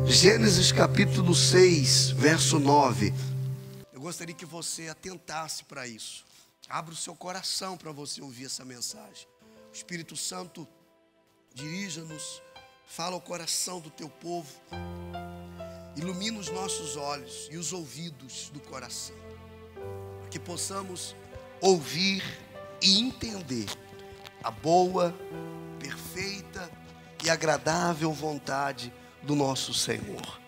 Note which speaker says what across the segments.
Speaker 1: Gênesis capítulo 6, verso 9. Eu gostaria que você atentasse para isso. Abra o seu coração para você ouvir essa mensagem. O Espírito Santo dirija-nos, fala ao coração do teu povo, ilumina os nossos olhos e os ouvidos do coração, para que possamos ouvir e entender a boa, perfeita e agradável vontade do nosso Senhor.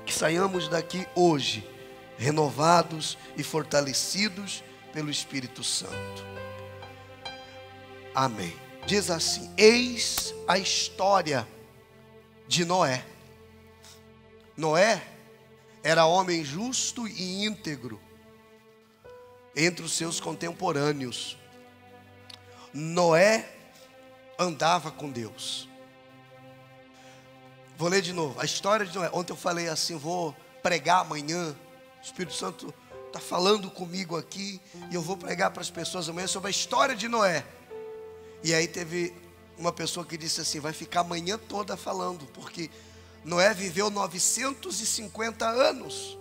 Speaker 1: Que saiamos daqui hoje renovados e fortalecidos pelo Espírito Santo. Amém. Diz assim: eis a história de Noé. Noé era homem justo e íntegro entre os seus contemporâneos. Noé andava com Deus. Vou ler de novo, a história de Noé. Ontem eu falei assim, vou pregar amanhã. O Espírito Santo está falando comigo aqui, e eu vou pregar para as pessoas amanhã sobre a história de Noé. E aí teve uma pessoa que disse assim, vai ficar a manhã toda falando, porque Noé viveu 950 anos.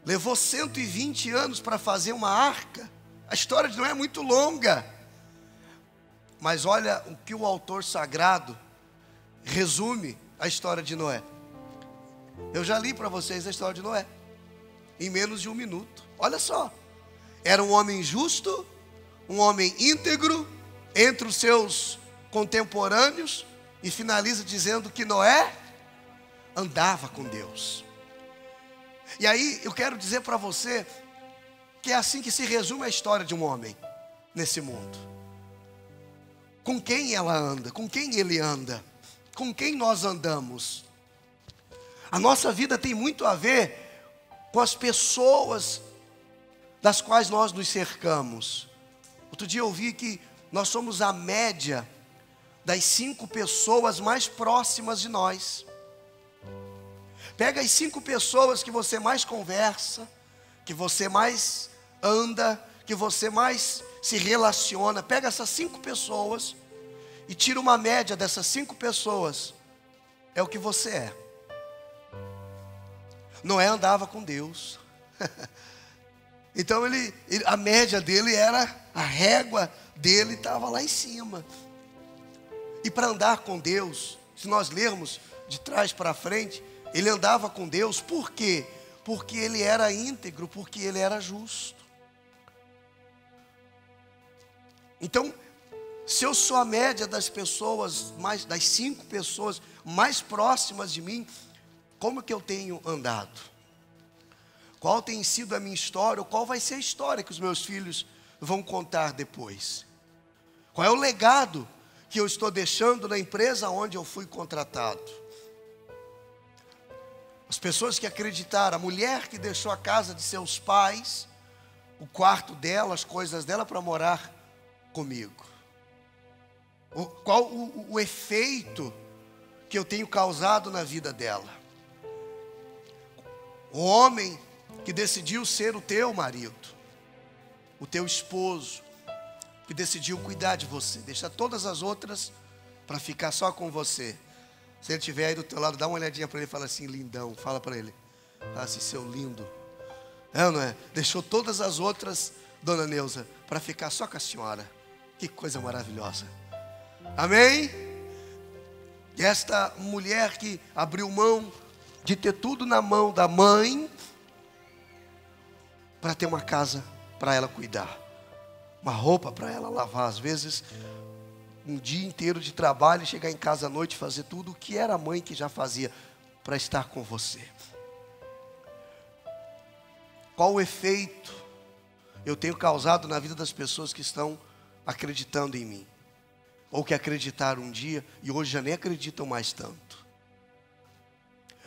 Speaker 1: Levou 120 anos para fazer uma arca. A história de Noé é muito longa. Mas olha o que o autor sagrado resume a história de Noé. Eu já li para vocês a história de Noé em menos de um minuto. Olha só, era um homem justo, um homem íntegro entre os seus contemporâneos, e finaliza dizendo que Noé andava com Deus. E aí eu quero dizer para você que é assim que se resume a história de um homem nesse mundo. Com quem ela anda, com quem ele anda, com quem nós andamos. A nossa vida tem muito a ver com as pessoas das quais nós nos cercamos. Outro dia eu ouvi que nós somos a média das 5 pessoas mais próximas de nós. Pega as 5 pessoas que você mais conversa, que você mais anda, que você mais se relaciona. Pega essas 5 pessoas e tira uma média dessas 5 pessoas. É o que você é. Noé andava com Deus. Então a média dele era, a régua dele estava lá em cima. E para andar com Deus, se nós lermos de trás para frente, ele andava com Deus, por quê? Porque ele era íntegro, porque ele era justo. Então, se eu sou a média das pessoas, das 5 pessoas mais próximas de mim, como que eu tenho andado? Qual tem sido a minha história, ou qual vai ser a história que os meus filhos vão contar depois? Qual é o legado que eu estou deixando na empresa onde eu fui contratado? As pessoas que acreditaram, a mulher que deixou a casa de seus pais, o quarto dela, as coisas dela para morar comigo. Qual o efeito que eu tenho causado na vida dela? O homem que decidiu ser o teu marido, o teu esposo, que decidiu cuidar de você, deixar todas as outras para ficar só com você. Se ele estiver aí do teu lado, dá uma olhadinha para ele e fala assim, lindão, fala para ele, fala assim, seu lindo. Não é? Deixou todas as outras, dona Neuza, para ficar só com a senhora. Que coisa maravilhosa. Amém? E esta mulher que abriu mão de ter tudo na mão da mãe, para ter uma casa para ela cuidar, uma roupa para ela lavar, às vezes um dia inteiro de trabalho, chegar em casa à noite e fazer tudo o que era a mãe que já fazia para estar com você. Qual o efeito eu tenho causado na vida das pessoas que estão acreditando em mim, ou que acreditaram um dia e hoje já nem acreditam mais tanto?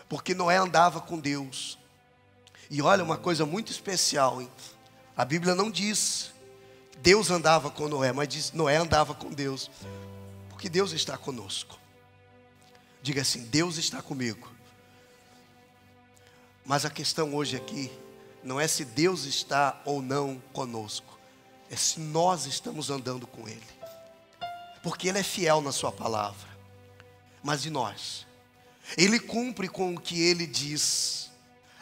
Speaker 1: Porque Noé andava com Deus. E olha uma coisa muito especial, hein? A Bíblia não diz Deus andava com Noé, mas diz Noé andava com Deus, porque Deus está conosco. Diga assim, Deus está comigo. Mas a questão hoje aqui não é se Deus está ou não conosco, é se nós estamos andando com Ele, porque Ele é fiel na sua palavra. Mas e nós? Ele cumpre com o que Ele diz.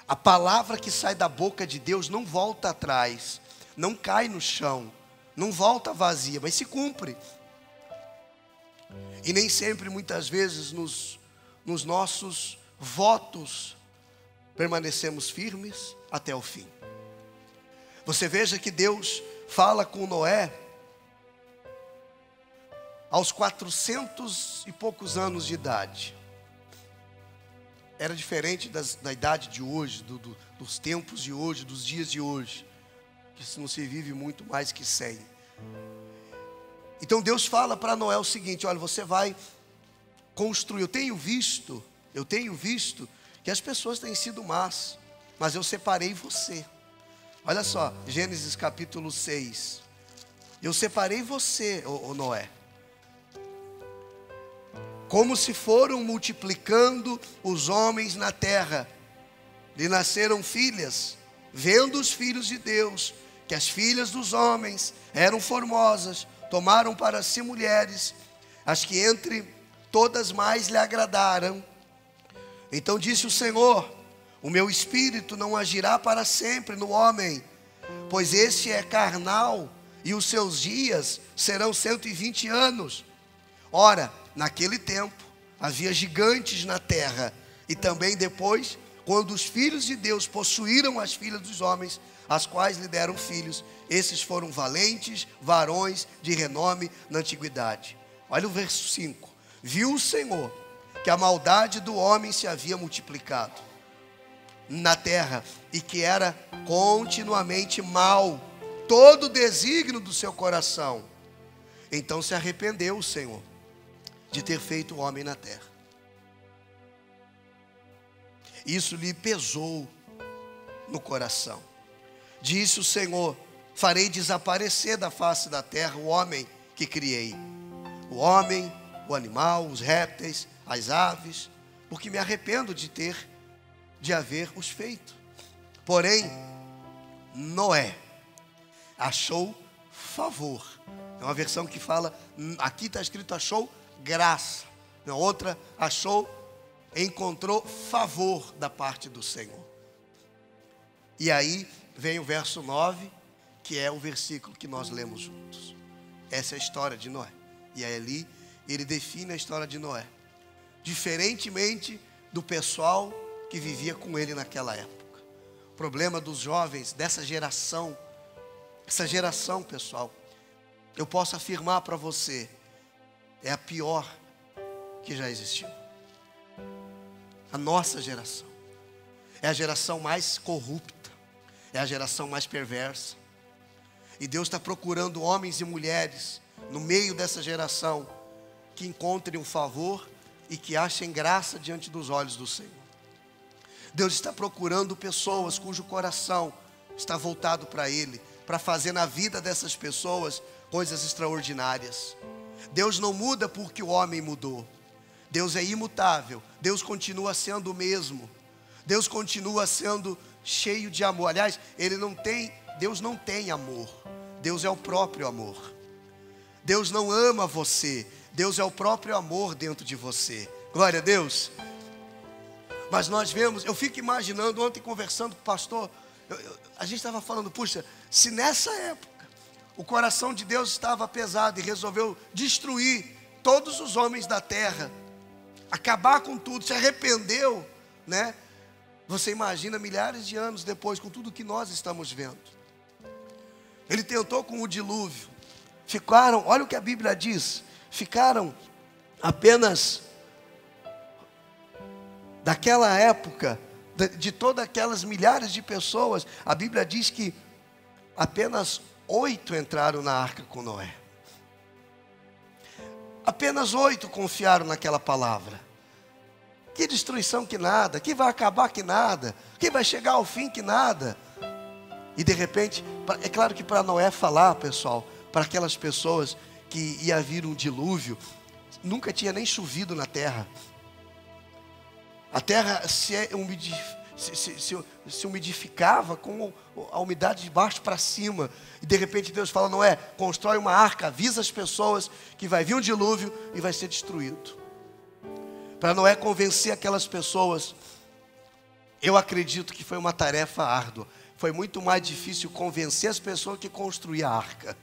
Speaker 1: A palavra que sai da boca de Deus não volta atrás, não cai no chão, não volta vazia, mas se cumpre. E nem sempre, muitas vezes, nos nossos votos, permanecemos firmes até o fim. Você veja que Deus fala com Noé aos 400 e poucos anos de idade. Era diferente da idade de hoje, dos tempos de hoje, dos dias de hoje, que não se vive muito mais que 100. Então Deus fala para Noé o seguinte: olha, você vai construir. Eu tenho visto que as pessoas têm sido más, mas eu separei você. Olha só, Gênesis capítulo 6. Eu separei você, ô Noé, como se foram multiplicando os homens na terra. Lhe nasceram filhas, vendo os filhos de Deus, que as filhas dos homens eram formosas, tomaram para si mulheres, as que entre todas mais lhe agradaram. Então disse o Senhor: o meu espírito não agirá para sempre no homem, pois este é carnal, e os seus dias serão 120 anos. Ora, naquele tempo havia gigantes na terra, e também depois, quando os filhos de Deus possuíram as filhas dos homens, as quais lhe deram filhos, esses foram valentes, varões de renome na antiguidade. Olha o verso 5. Viu o Senhor que a maldade do homem se havia multiplicado na terra, e que era continuamente mal todo o desígnio do seu coração. Então se arrependeu o Senhor de ter feito o homem na terra. Isso lhe pesou no coração. Disse o Senhor: farei desaparecer da face da terra o homem que criei, o homem, o animal, os répteis, as aves, porque me arrependo de haver os feito. Porém, Noé achou favor. É uma versão que fala, aqui está escrito achou graça. Na outra, encontrou favor da parte do Senhor. E aí vem o verso 9, que é o versículo que nós lemos juntos. Essa é a história de Noé. E aí ali ele define a história de Noé, diferentemente do pessoal que vivia com ele naquela época. O problema dos jovens dessa geração, essa geração, pessoal, eu posso afirmar para você, é a pior que já existiu. A nossa geração é a geração mais corrupta, é a geração mais perversa. E Deus está procurando homens e mulheres no meio dessa geração que encontrem um favor e que achem graça diante dos olhos do Senhor. Deus está procurando pessoas cujo coração está voltado para Ele, para fazer na vida dessas pessoas coisas extraordinárias. Deus não muda porque o homem mudou. Deus é imutável. Deus continua sendo o mesmo. Deus continua sendo cheio de amor. Aliás, Deus não tem amor. Deus é o próprio amor. Deus não ama você. Deus é o próprio amor dentro de você. Glória a Deus. Mas nós vemos, eu fico imaginando, ontem conversando com o pastor, a gente estava falando, puxa, se nessa época o coração de Deus estava pesado e resolveu destruir todos os homens da terra, acabar com tudo, se arrependeu, né? Você imagina milhares de anos depois, com tudo que nós estamos vendo. Ele tentou com o dilúvio. Olha o que a Bíblia diz, ficaram apenas, daquela época, de todas aquelas milhares de pessoas, a Bíblia diz que apenas 8 entraram na arca com Noé. Apenas 8 confiaram naquela palavra. Que destruição que nada, que vai acabar que nada, que vai chegar ao fim que nada. E de repente, é claro que para Noé falar, pessoal, para aquelas pessoas que ia vir um dilúvio, nunca tinha nem chovido na terra. A terra se umidificava com a umidade de baixo para cima. E de repente Deus fala: Noé, constrói uma arca, avisa as pessoas que vai vir um dilúvio e vai ser destruído. Para Noé convencer aquelas pessoas, eu acredito que foi uma tarefa árdua. Foi muito mais difícil convencer as pessoas que construir a arca.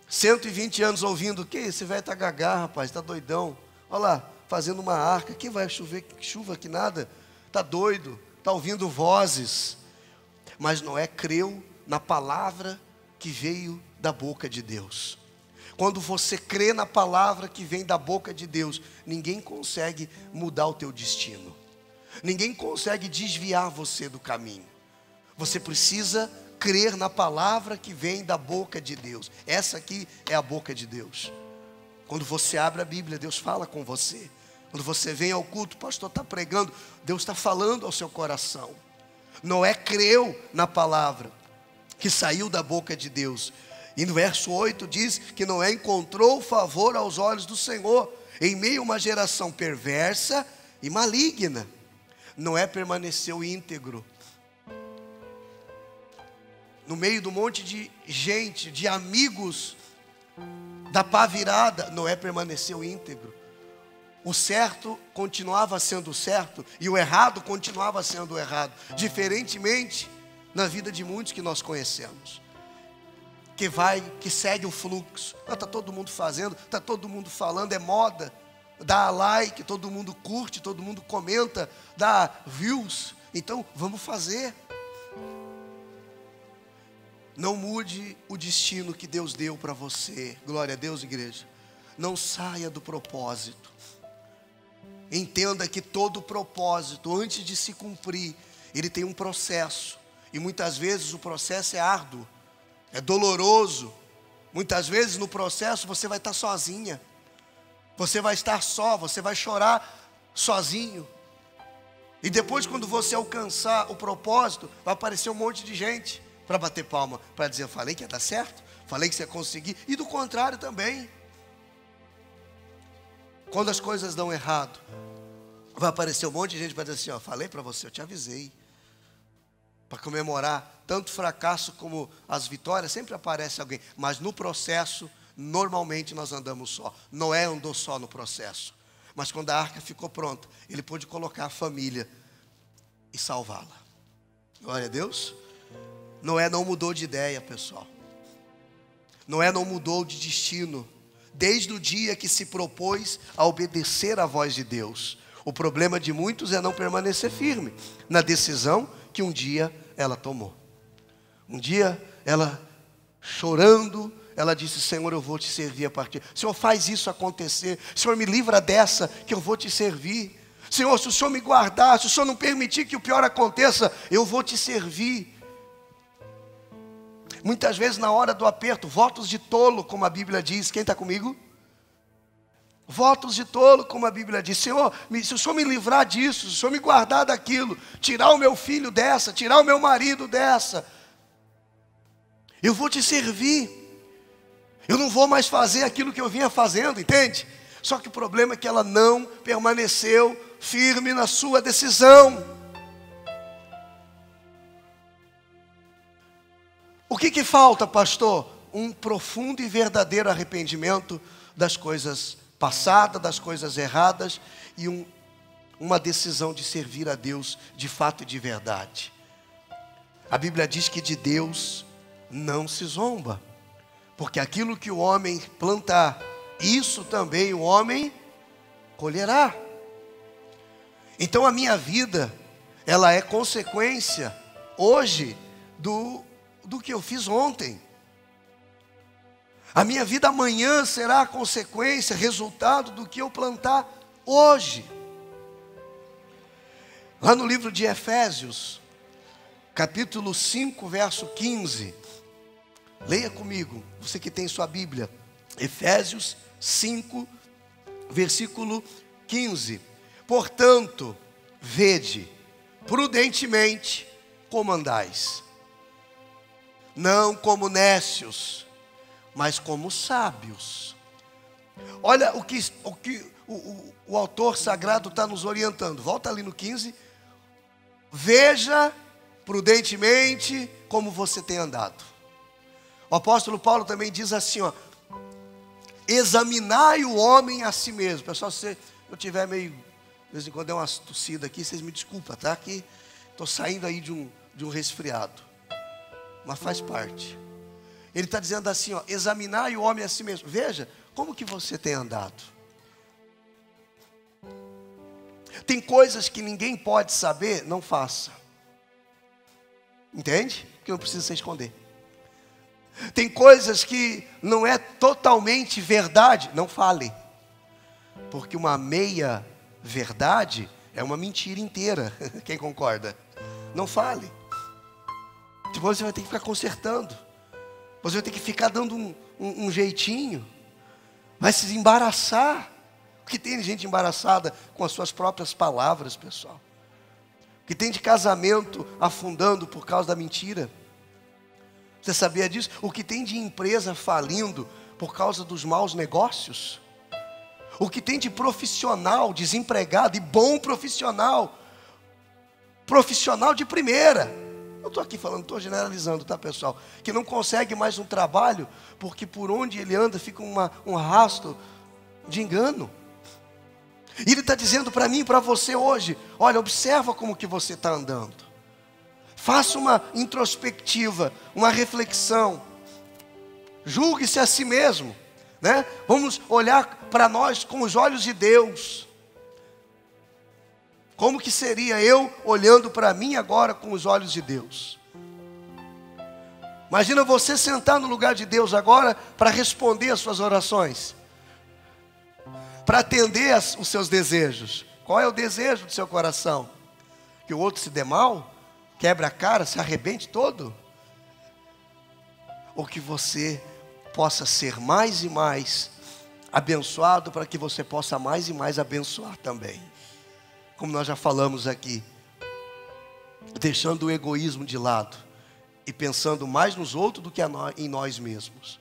Speaker 1: 120 anos ouvindo: que esse velho está gagá, rapaz, está doidão. Olha lá, fazendo uma arca, que vai chover, chuva que nada, está doido, está ouvindo vozes. Mas Noé creu na palavra que veio da boca de Deus. Quando você crê na palavra que vem da boca de Deus, ninguém consegue mudar o teu destino. Ninguém consegue desviar você do caminho. Você precisa crer na palavra que vem da boca de Deus. Essa aqui é a boca de Deus. Quando você abre a Bíblia, Deus fala com você. Quando você vem ao culto, o pastor está pregando, Deus está falando ao seu coração. Noé creu na palavra que saiu da boca de Deus. E no verso 8 diz que Noé encontrou favor aos olhos do Senhor, em meio a uma geração perversa e maligna. Noé permaneceu íntegro. No meio de um monte de gente, de amigos da pá virada, Noé permaneceu íntegro. O certo continuava sendo certo e o errado continuava sendo errado. Diferentemente na vida de muitos que nós conhecemos, que segue o fluxo. Está todo mundo fazendo, está todo mundo falando, é moda. Dá like, todo mundo curte, todo mundo comenta, dá views. Então vamos fazer. Não mude o destino que Deus deu para você. Glória a Deus, igreja. Não saia do propósito. Entenda que todo propósito, antes de se cumprir, ele tem um processo. E muitas vezes o processo é árduo, é doloroso. Muitas vezes no processo você vai estar sozinha. Você vai estar só, você vai chorar sozinho. E depois, quando você alcançar o propósito, vai aparecer um monte de gente para bater palma, para dizer: eu falei que ia dar certo, falei que você ia conseguir. E do contrário também. Quando as coisas dão errado, vai aparecer um monte de gente para dizer assim: ó, falei para você, eu te avisei. Para comemorar tanto fracasso como as vitórias, sempre aparece alguém. Mas no processo, normalmente nós andamos só. Noé andou só no processo. Mas quando a arca ficou pronta, ele pôde colocar a família e salvá-la. Glória a Deus. Noé não mudou de ideia, pessoal. Noé não mudou de destino. Desde o dia que se propôs a obedecer à voz de Deus. O problema de muitos é não permanecer firme na decisão que um dia ela tomou. Um dia ela, chorando, ela disse: Senhor, eu vou te servir a partir. Senhor, faz isso acontecer. Senhor, me livra dessa, que eu vou te servir. Senhor, se o Senhor me guardar, se o Senhor não permitir que o pior aconteça, eu vou te servir. Muitas vezes na hora do aperto, votos de tolo, como a Bíblia diz. Quem está comigo? Votos de tolo, como a Bíblia diz. Senhor, se o Senhor me livrar disso, se o Senhor me guardar daquilo, tirar o meu filho dessa, tirar o meu marido dessa, eu vou te servir. Eu não vou mais fazer aquilo que eu vinha fazendo, entende? Só que o problema é que ela não permaneceu firme na sua decisão. O que falta, pastor? Um profundo e verdadeiro arrependimento das coisas passadas, das coisas erradas, e uma decisão de servir a Deus de fato e de verdade. A Bíblia diz que de Deus não se zomba, porque aquilo que o homem plantar, isso também o homem colherá. Então a minha vida, ela é consequência hoje do que eu fiz ontem. A minha vida amanhã será a consequência, resultado do que eu plantar hoje. Lá no livro de Efésios, capítulo 5, verso 15. Leia comigo, você que tem sua Bíblia. Efésios 5, versículo 15. Portanto, vede prudentemente como andais, não como nécios, mas como sábios, Olha o que o autor sagrado está nos orientando. Volta ali no 15. Veja prudentemente como você tem andado. O apóstolo Paulo também diz assim, ó: examinai o homem a si mesmo. Pessoal, se eu tiver meio, de vez em quando é uma tossida aqui, vocês me desculpem, tá? Que estou saindo aí de um resfriado, mas faz parte. Ele está dizendo assim, ó: examinai o homem a si mesmo. Veja como que você tem andado. Tem coisas que ninguém pode saber, não faça. Entende? Que não precisa se esconder. Tem coisas que não é totalmente verdade, não fale. Porque uma meia verdade é uma mentira inteira. Quem concorda? Não fale. Depois você vai ter que ficar consertando. Você vai ter que ficar dando um jeitinho. Vai se embaraçar. Porque tem gente embaraçada com as suas próprias palavras, pessoal. Que tem de casamento afundando por causa da mentira. Você sabia disso? O que tem de empresa falindo por causa dos maus negócios? O que tem de profissional desempregado, e bom profissional de primeira. Eu estou aqui falando, estou generalizando, tá, pessoal? Que não consegue mais um trabalho porque por onde ele anda fica um rastro de engano. E ele está dizendo para mim e para você hoje: olha, observa como que você está andando. Faça uma introspectiva, uma reflexão. Julgue-se a si mesmo, né? Vamos olhar para nós com os olhos de Deus. Como que seria eu olhando para mim agora com os olhos de Deus? Imagina você sentar no lugar de Deus agora para responder as suas orações, para atender os seus desejos. Qual é o desejo do seu coração? Que o outro se dê mal? Quebre a cara, se arrebente todo? Ou que você possa ser mais e mais abençoado, para que você possa mais e mais abençoar também? Como nós já falamos aqui, deixando o egoísmo de lado e pensando mais nos outros do que em nós mesmos.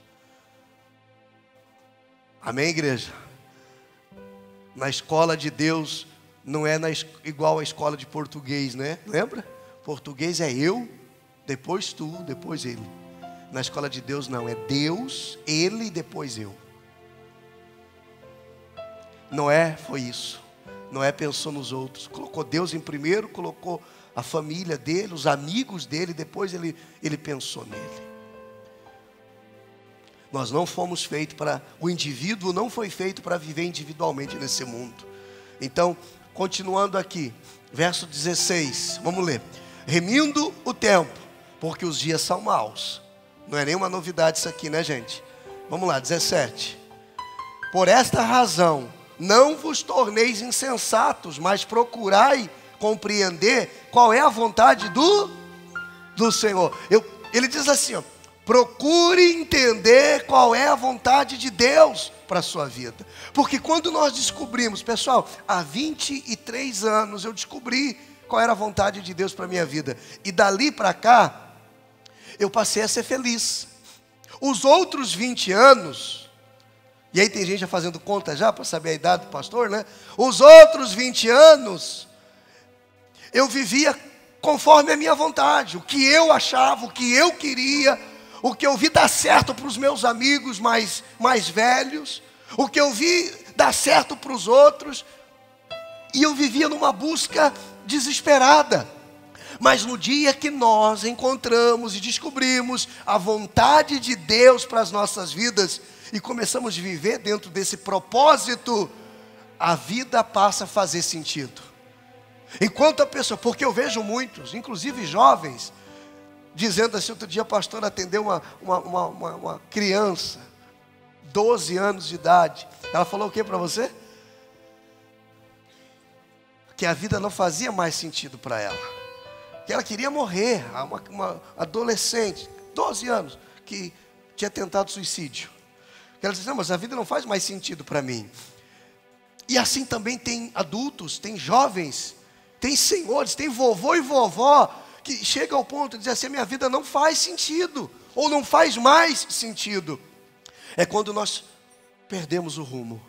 Speaker 1: Amém, igreja? Na escola de Deus não é igual à escola de português, né? Lembra? Português é eu, depois tu, depois ele. Na escola de Deus não, é Deus, ele, depois eu. Noé foi isso. Noé pensou nos outros, colocou Deus em primeiro, colocou a família dele, os amigos dele, depois ele pensou nele. Nós não fomos feitos para, o indivíduo não foi feito para viver individualmente nesse mundo. Então, continuando aqui, verso 16, vamos ler. Remindo o tempo, porque os dias são maus. Não é nenhuma novidade isso aqui, né, gente? Vamos lá, 17. Por esta razão, não vos torneis insensatos, mas procurai compreender qual é a vontade do Senhor. Ele diz assim, ó: procure entender qual é a vontade de Deus para a sua vida. Porque quando nós descobrimos, pessoal, há 23 anos eu descobri qual era a vontade de Deus para a minha vida. E dali para cá, eu passei a ser feliz. Os outros 20 anos, e aí tem gente já fazendo conta já para saber a idade do pastor, né? Os outros 20 anos, eu vivia conforme a minha vontade. O que eu achava, o que eu queria, o que eu vi dar certo para os meus amigos mais velhos, o que eu vi dar certo para os outros. E eu vivia numa busca desesperada. Mas no dia que nós encontramos e descobrimos a vontade de Deus para as nossas vidas, e começamos a viver dentro desse propósito, a vida passa a fazer sentido. Enquanto a pessoa, porque eu vejo muitos, inclusive jovens, dizendo assim: outro dia a pastora atendeu uma criança, 12 anos de idade. Ela falou o que para você? Que a vida não fazia mais sentido para ela. Que ela queria morrer. Uma adolescente, 12 anos, que tinha tentado suicídio. Ela disse: não, mas a vida não faz mais sentido para mim. E assim também tem adultos, tem jovens, tem senhores, tem vovô e vovó, que chega ao ponto de dizer assim: a minha vida não faz sentido, ou não faz mais sentido. É quando nós perdemos o rumo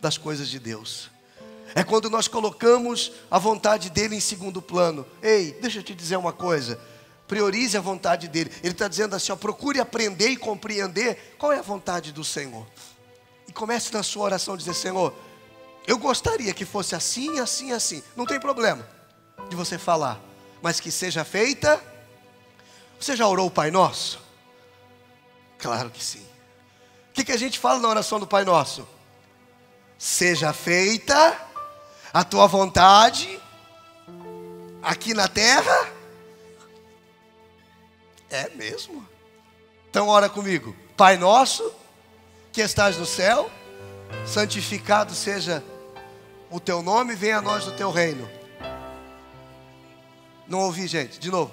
Speaker 1: das coisas de Deus. É quando nós colocamos a vontade dele em segundo plano. Ei, deixa eu te dizer uma coisa. Priorize a vontade dele. Ele está dizendo assim, ó, procure aprender e compreender qual é a vontade do Senhor. E comece na sua oração a dizer, Senhor, eu gostaria que fosse assim, assim, assim. Não tem problema de você falar, mas que seja feita. Você já orou o Pai Nosso? Claro que sim. O que a gente fala na oração do Pai Nosso? Seja feita a tua vontade aqui na terra. É mesmo? Então ora comigo. Pai nosso, que estás no céu, santificado seja o teu nome, venha a nós o teu reino. Não ouvi, gente, de novo.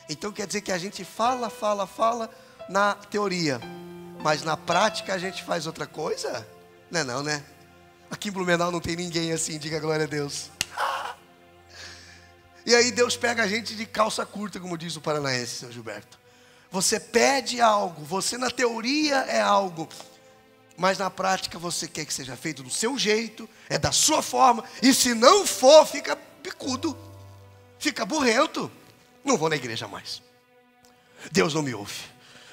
Speaker 1: Então quer dizer que a gente fala na teoria, mas na prática a gente faz outra coisa? Não é não, né? Aqui em Blumenau não tem ninguém assim, diga glória a Deus. E aí Deus pega a gente de calça curta, como diz o paranaense, seu Gilberto. Você pede algo, você na teoria é algo, mas na prática você quer que seja feito do seu jeito, é da sua forma, e se não for, fica picudo, fica burrento. Não vou na igreja mais. Deus não me ouve,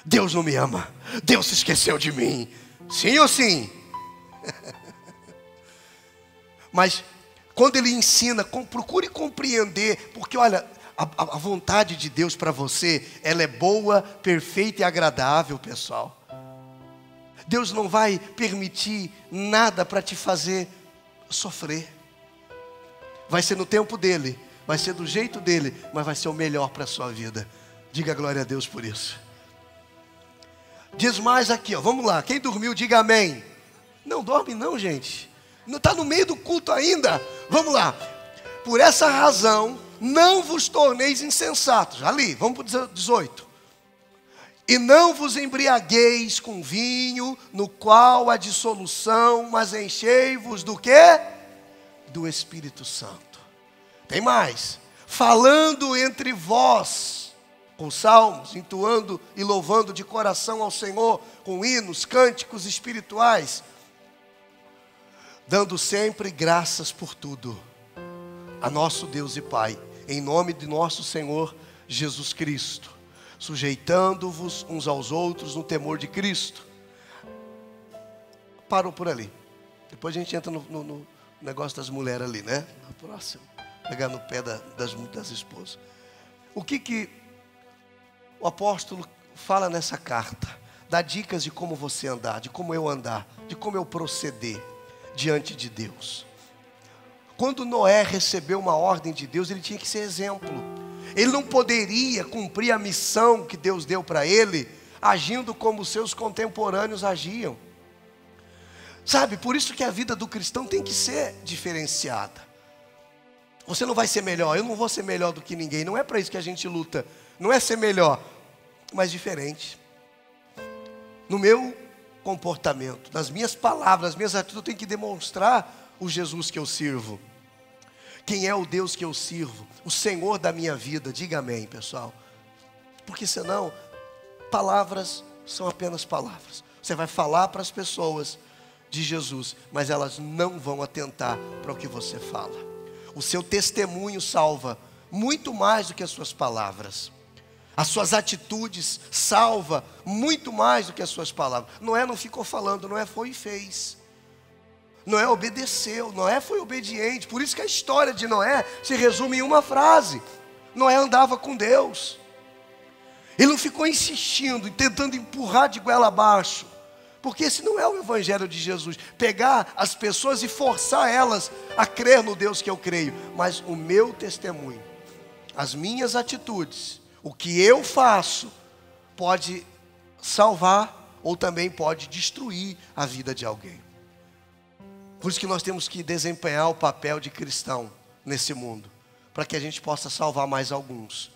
Speaker 1: Deus não me ama, Deus se esqueceu de mim. Sim ou sim? Mas quando ele ensina, procure compreender, porque olha, a vontade de Deus para você, ela é boa, perfeita e agradável, pessoal. Deus não vai permitir nada para te fazer sofrer. Vai ser no tempo dele, vai ser do jeito dele, mas vai ser o melhor para a sua vida. Diga glória a Deus por isso. Diz mais aqui, ó, vamos lá, quem dormiu diga amém. Não dorme não, gente. Não está no meio do culto ainda. Vamos lá. Por essa razão, não vos torneis insensatos. Ali, vamos para o 18. E não vos embriagueis com vinho, no qual há dissolução, mas enchei-vos do quê? Do Espírito Santo. Tem mais. Falando entre vós, com salmos, entoando e louvando de coração ao Senhor, com hinos, cânticos espirituais, dando sempre graças por tudo a nosso Deus e Pai, em nome de nosso Senhor Jesus Cristo, sujeitando-vos uns aos outros no temor de Cristo. Parou por ali. Depois a gente entra no negócio das mulheres ali, né? Na próxima. Pegar no pé das esposas. O que o apóstolo fala nessa carta? Dá dicas de como você andar, de como eu andar, de como eu proceder diante de Deus. Quando Noé recebeu uma ordem de Deus, ele tinha que ser exemplo. Ele não poderia cumprir a missão que Deus deu para ele, agindo como seus contemporâneos agiam. Sabe, por isso que a vida do cristão tem que ser diferenciada. Você não vai ser melhor, eu não vou ser melhor do que ninguém. Não é para isso que a gente luta. Não é ser melhor, mas diferente. No meu comportamento, nas minhas palavras, nas minhas atitudes, eu tenho que demonstrar o Jesus que eu sirvo. Quem é o Deus que eu sirvo? O Senhor da minha vida. Diga amém, pessoal. Porque senão, palavras são apenas palavras. Você vai falar para as pessoas de Jesus, mas elas não vão atentar para o que você fala. O seu testemunho salva muito mais do que as suas palavras. As suas atitudes salva muito mais do que as suas palavras. Noé não ficou falando, Noé foi e fez. Noé obedeceu, Noé foi obediente. Por isso que a história de Noé se resume em uma frase: Noé andava com Deus. Ele não ficou insistindo e tentando empurrar de goela abaixo, porque esse não é o evangelho de Jesus. Pegar as pessoas e forçar elas a crer no Deus que eu creio. Mas o meu testemunho, as minhas atitudes, o que eu faço, pode salvar ou também pode destruir a vida de alguém. Por isso que nós temos que desempenhar o papel de cristão nesse mundo, para que a gente possa salvar mais alguns.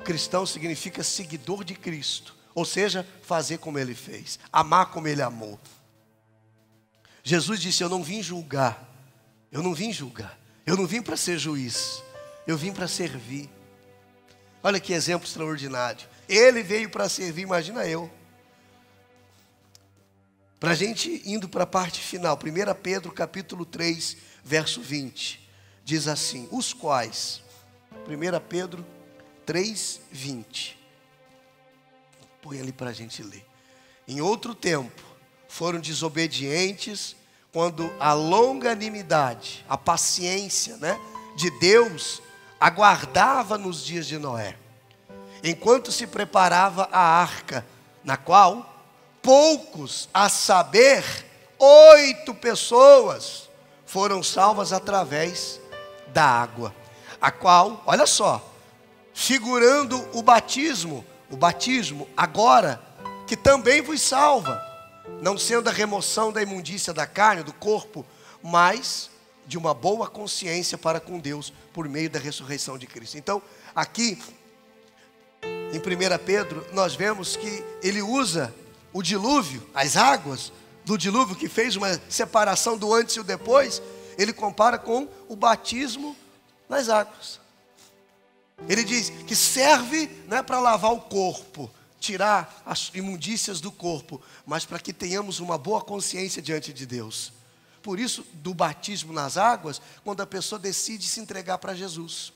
Speaker 1: Cristão significa seguidor de Cristo, ou seja, fazer como Ele fez, amar como Ele amou. Jesus disse: eu não vim julgar, eu não vim para ser juiz, eu vim para servir. Olha que exemplo extraordinário. Ele veio para servir, imagina eu. Para a gente indo para a parte final, 1 Pedro capítulo 3, verso 20, diz assim, os quais, 1 Pedro 3, 20, põe ali para a gente ler. Em outro tempo, foram desobedientes, quando a longanimidade, a paciência, de Deus aguardava nos dias de Noé, enquanto se preparava a arca, na qual poucos, a saber, 8 pessoas, foram salvas através da água, a qual, olha só, figurando o batismo agora, que também vos salva, não sendo a remoção da imundícia da carne, do corpo, mas de uma boa consciência para com Deus, por meio da ressurreição de Cristo. Então, aqui, em 1 Pedro, nós vemos que ele usa o dilúvio, as águas do dilúvio, que fez uma separação do antes e o depois, ele compara com o batismo nas águas. Ele diz que serve não é para lavar o corpo, tirar as imundícias do corpo, mas para que tenhamos uma boa consciência diante de Deus. Por isso, do batismo nas águas, quando a pessoa decide se entregar para Jesus.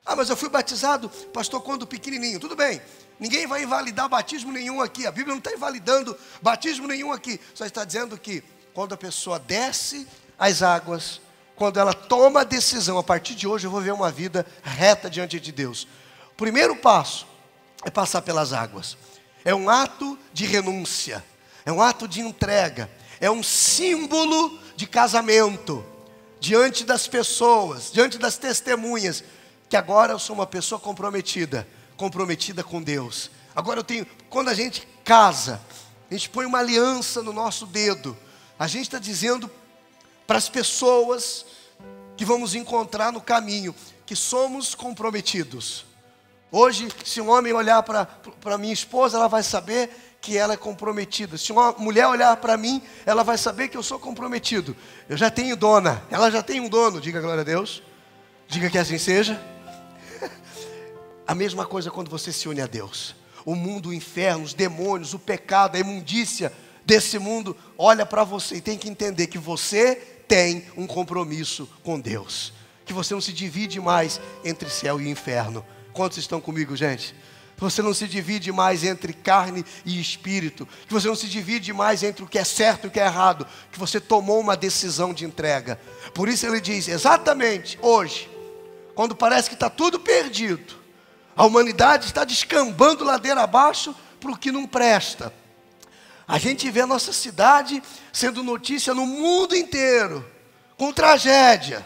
Speaker 1: Ah, mas eu fui batizado, pastor, quando pequenininho. Tudo bem, ninguém vai invalidar batismo nenhum aqui. A Bíblia não está invalidando batismo nenhum aqui. Só está dizendo que quando a pessoa desce as águas, quando ela toma a decisão, a partir de hoje eu vou ver uma vida reta diante de Deus. O primeiro passo é passar pelas águas. É um ato de renúncia, é um ato de entrega, é um símbolo de casamento diante das pessoas, diante das testemunhas, que agora eu sou uma pessoa comprometida com Deus. Agora quando a gente casa, a gente põe uma aliança no nosso dedo, a gente está dizendo para as pessoas que vamos encontrar no caminho, que somos comprometidos. Hoje, se um homem olhar para minha esposa, ela vai saber que ela é comprometida. Se uma mulher olhar para mim, ela vai saber que eu sou comprometido. Eu já tenho dona, ela já tem um dono, diga glória a Deus. Diga que assim seja. A mesma coisa quando você se une a Deus. O mundo, o inferno, os demônios, o pecado, a imundícia desse mundo olha para você e tem que entender que você tem um compromisso com Deus, que você não se divide mais entre céu e inferno. Quantos estão comigo, gente? Você não se divide mais entre carne e espírito, que você não se divide mais entre o que é certo e o que é errado, que você tomou uma decisão de entrega. Por isso ele diz, exatamente hoje, quando parece que está tudo perdido, a humanidade está descambando ladeira abaixo para o que não presta. A gente vê a nossa cidade sendo notícia no mundo inteiro, com tragédia.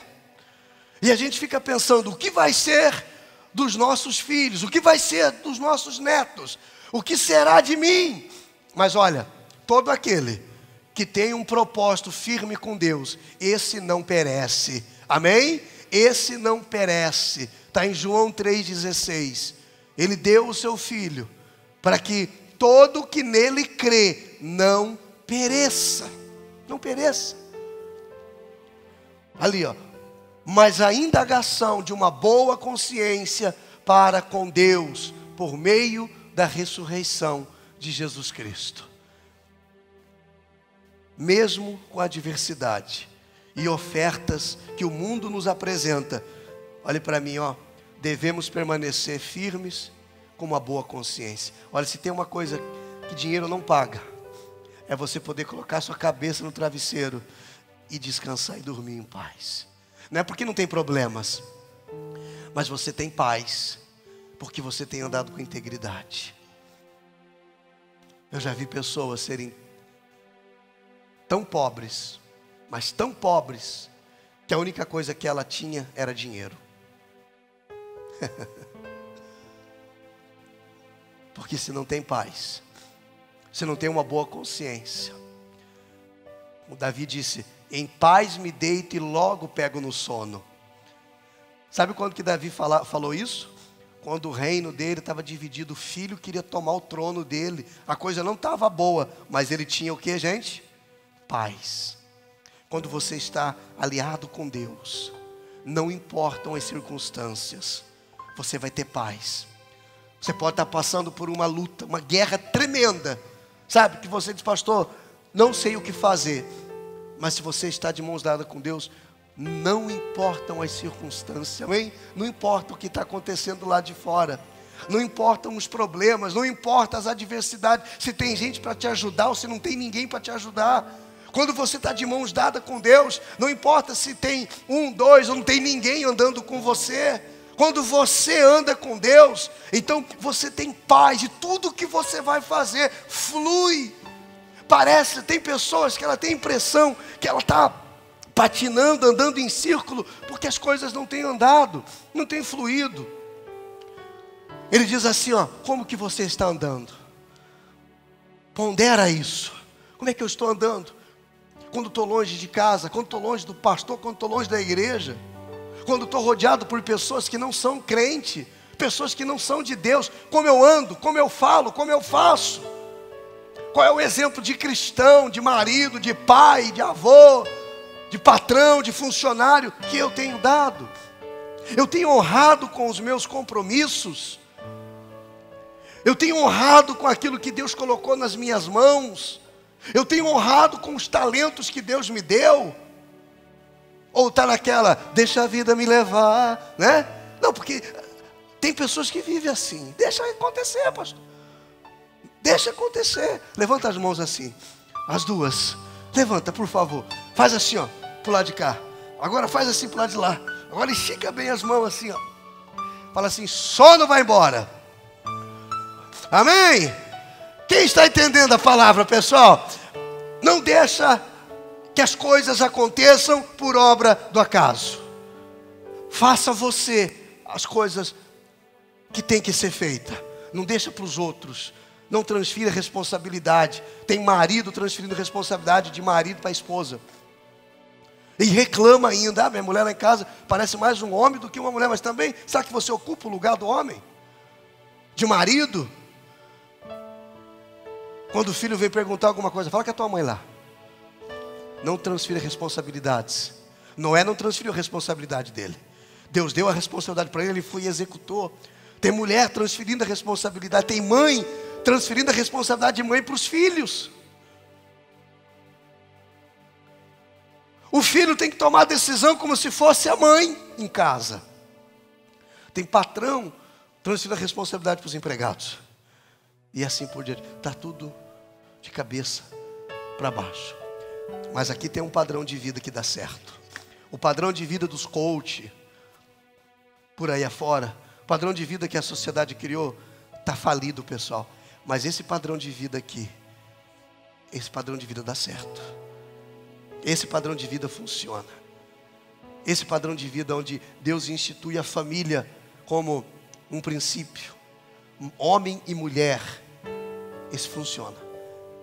Speaker 1: E a gente fica pensando, o que vai ser dos nossos filhos? O que vai ser dos nossos netos? O que será de mim? Mas olha, todo aquele que tem um propósito firme com Deus, esse não perece. Amém? Esse não perece. Está em João 3,16. Ele deu o seu Filho para que todo que nele crê não pereça. Não pereça. Ali, ó. Mas a indagação de uma boa consciência para com Deus, por meio da ressurreição de Jesus Cristo. Mesmo com a adversidade e ofertas que o mundo nos apresenta, olhe para mim, ó. Devemos permanecer firmes com uma boa consciência. Olha, se tem uma coisa que dinheiro não paga, é você poder colocar sua cabeça no travesseiro e descansar e dormir em paz. Não é porque não tem problemas, mas você tem paz, porque você tem andado com integridade. Eu já vi pessoas serem tão pobres, mas tão pobres, que a única coisa que ela tinha era dinheiro. Porque se não tem paz, se não tem uma boa consciência, o Davi disse, em paz me deito e logo pego no sono. Sabe quando que Davi falou isso? Quando o reino dele estava dividido, o filho queria tomar o trono dele, a coisa não estava boa, mas ele tinha o que, gente? Paz. Quando você está aliado com Deus, não importam as circunstâncias, você vai ter paz. Você pode estar passando por uma luta, uma guerra tremenda, sabe? Que você diz, pastor, não sei o que fazer. Mas se você está de mãos dadas com Deus, não importam as circunstâncias, amém? Não importa o que está acontecendo lá de fora, não importam os problemas, não importa as adversidades, se tem gente para te ajudar ou se não tem ninguém para te ajudar. Quando você está de mãos dadas com Deus, não importa se tem um, dois ou não tem ninguém andando com você. Quando você anda com Deus, então você tem paz, e tudo que você vai fazer flui. Parece, tem pessoas que ela tem a impressão que ela está patinando, andando em círculo, porque as coisas não têm andado, não têm fluído. Ele diz assim, ó, como que você está andando? Pondera isso. Como é que eu estou andando? Quando estou longe de casa, quando estou longe do pastor, quando estou longe da igreja, quando estou rodeado por pessoas que não são crentes, pessoas que não são de Deus, como eu ando, como eu falo, como eu faço? Qual é o exemplo de cristão, de marido, de pai, de avô, de patrão, de funcionário que eu tenho dado? Eu tenho honrado com os meus compromissos? Eu tenho honrado com aquilo que Deus colocou nas minhas mãos? Eu tenho honrado com os talentos que Deus me deu? Ou está naquela, deixa a vida me levar, né? Não, porque tem pessoas que vivem assim. Deixa acontecer, pastor. Deixa acontecer. Levanta as mãos assim, as duas. Levanta, por favor. Faz assim, ó, pro lado de cá. Agora faz assim pro lado de lá. Agora estica bem as mãos assim, ó. Fala assim, sono vai embora. Amém? Quem está entendendo a palavra, pessoal? Não deixa que as coisas aconteçam por obra do acaso. Faça você as coisas que tem que ser feita. Não deixa para os outros. Não transfira responsabilidade. Tem marido transferindo responsabilidade de marido para a esposa. E reclama ainda, minha mulher lá em casa parece mais um homem do que uma mulher. Mas também, sabe que você ocupa o lugar do homem? De marido? Quando o filho vem perguntar alguma coisa, fala que é a tua mãe lá. Não transfira responsabilidades. Noé não transferiu a responsabilidade dele. Deus deu a responsabilidade para ele, ele foi e executou. Tem mulher transferindo a responsabilidade. Tem mãe transferindo a responsabilidade de mãe para os filhos. O filho tem que tomar a decisão como se fosse a mãe em casa. Tem patrão transferindo a responsabilidade para os empregados. E assim por diante. Está tudo de cabeça para baixo. Mas aqui tem um padrão de vida que dá certo. O padrão de vida dos coach, por aí afora, o padrão de vida que a sociedade criou, está falido, pessoal. Mas esse padrão de vida aqui, esse padrão de vida dá certo. Esse padrão de vida funciona. Esse padrão de vida onde Deus institui a família como um princípio, homem e mulher, esse funciona.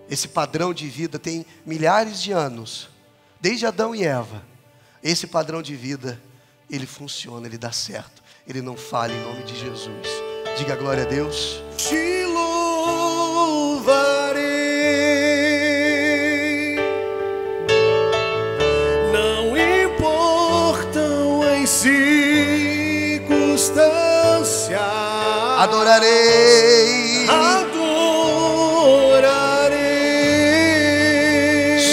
Speaker 1: Esse padrão de vida tem milhares de anos, desde Adão e Eva. Esse padrão de vida, ele funciona, ele dá certo, ele não falha em nome de Jesus. Diga glória a Deus.
Speaker 2: Te louvarei, não importam as circunstâncias,
Speaker 1: Adorarei,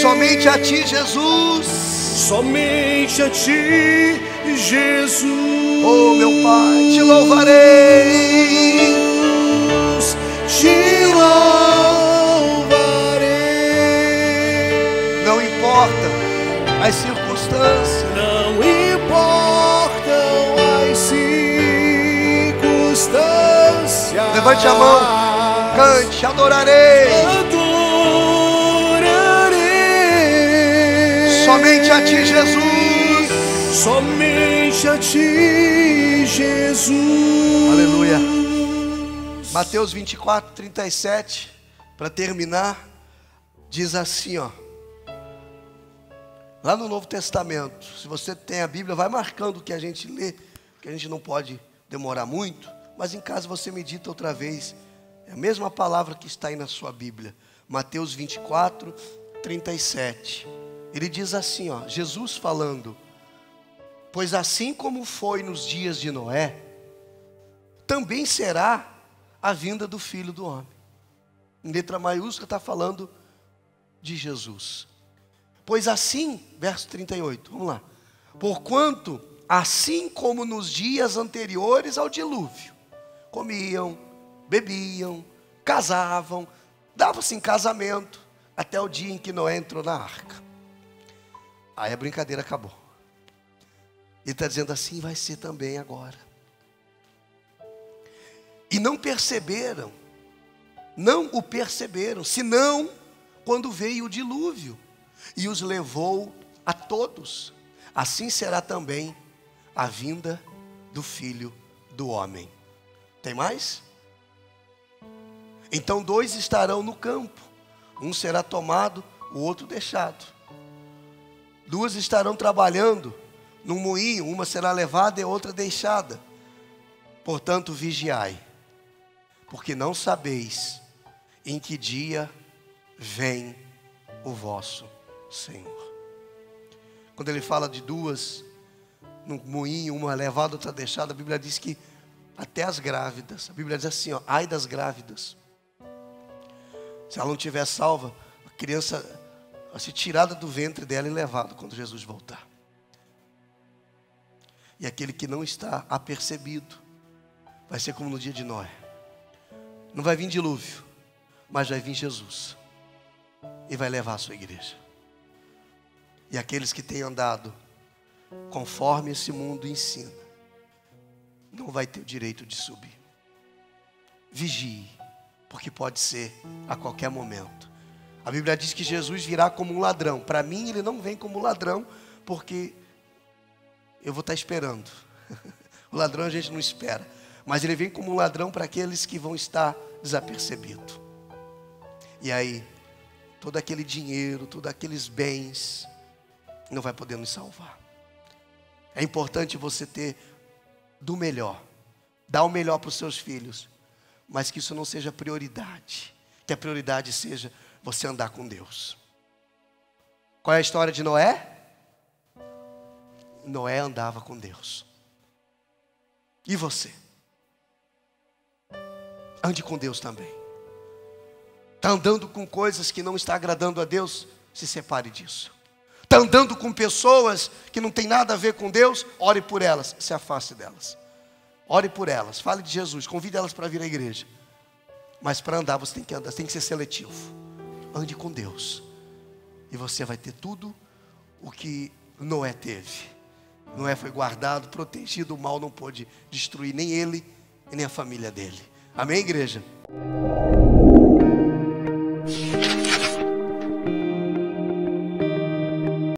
Speaker 1: somente a ti, Jesus.
Speaker 2: Somente a ti, Jesus.
Speaker 1: Oh, meu Pai, te louvarei.
Speaker 2: Te louvarei.
Speaker 1: Não importa as circunstâncias.
Speaker 2: Não importam as circunstâncias.
Speaker 1: Levante a mão, cante, adorarei. Somente a ti, Jesus.
Speaker 2: Somente a ti, Jesus.
Speaker 1: Aleluia. Mateus 24, 37, para terminar, diz assim, ó. Lá no Novo Testamento, se você tem a Bíblia, vai marcando o que a gente lê, que a gente não pode demorar muito, mas em casa você medita outra vez. É a mesma palavra que está aí na sua Bíblia. Mateus 24, 37. Ele diz assim, ó, Jesus falando: pois assim como foi nos dias de Noé, também será a vinda do Filho do Homem. Em letra maiúscula está falando de Jesus. Pois assim, verso 38, vamos lá. Porquanto, assim como nos dias anteriores ao dilúvio, comiam, bebiam, casavam, davam-se em casamento, até o dia em que Noé entrou na arca. Aí a brincadeira acabou. Ele está dizendo assim, vai ser também agora. E não o perceberam, senão quando veio o dilúvio e os levou a todos. Assim será também a vinda do Filho do Homem. Tem mais? Então 2 estarão no campo, um será tomado, o outro deixado. 2 estarão trabalhando num moinho, uma será levada e a outra deixada. Portanto, vigiai, porque não sabeis em que dia vem o vosso Senhor. Quando ele fala de 2 no moinho, uma levada, outra deixada, a Bíblia diz que até as grávidas, a Bíblia diz assim, ó, ai das grávidas. Se ela não tiver salva, a criança vai ser tirada do ventre dela e levada quando Jesus voltar. E aquele que não está apercebido, vai ser como no dia de Noé. Não vai vir dilúvio, mas vai vir Jesus. E vai levar a sua igreja. E aqueles que têm andado conforme esse mundo ensina, não vai ter o direito de subir. Vigie, porque pode ser a qualquer momento. A Bíblia diz que Jesus virá como um ladrão. Para mim ele não vem como ladrão, porque eu vou estar esperando. O ladrão a gente não espera, mas ele vem como um ladrão para aqueles que vão estar desapercebidos. E aí, todo aquele dinheiro, todos aqueles bens, não vai poder nos salvar. É importante você ter do melhor, dar o melhor para os seus filhos, mas que isso não seja prioridade, que a prioridade seja você andar com Deus. Qual é a história de Noé? Noé andava com Deus. E você? Ande com Deus também. Está andando com coisas que não está agradando a Deus? Se separe disso. Está andando com pessoas que não tem nada a ver com Deus? Ore por elas, se afaste delas. Ore por elas, fale de Jesus, convide elas para vir à igreja. Mas para andar você tem que andar, tem que ser seletivo. Ande com Deus. E você vai ter tudo o que Noé teve. Noé foi guardado, protegido, o mal não pôde destruir nem ele e nem a família dele. Amém, igreja?